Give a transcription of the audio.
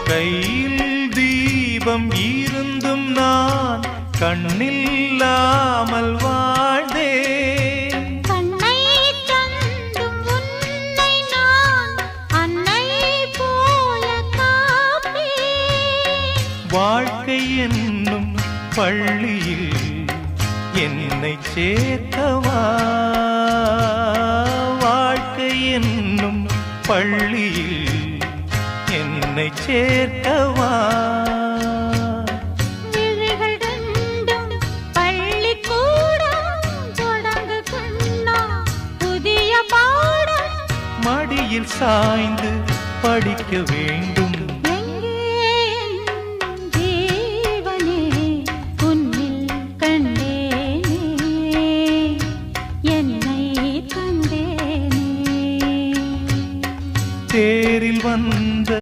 கையில் தீபம் இருந்தும் நான் கண்ணில்லாமல் வாழ்ந்தேன். கண்ணை தந்தும் உன்னை நான் அன்னை போல காப்பேன். வாழ்க்கை என்னும் பள்ளியில் என்னை சேர்க்கவா, வாழ்க்கை என்னும் பள்ளியில் என்னை சேர்க்கவா. விழிகள் ரெண்டும் பள்ளிக்கூடம் தொடங்கு கண்ணா புதிய பாடம். மடியில் சாய்ந்து படிக்க வேண்டும்.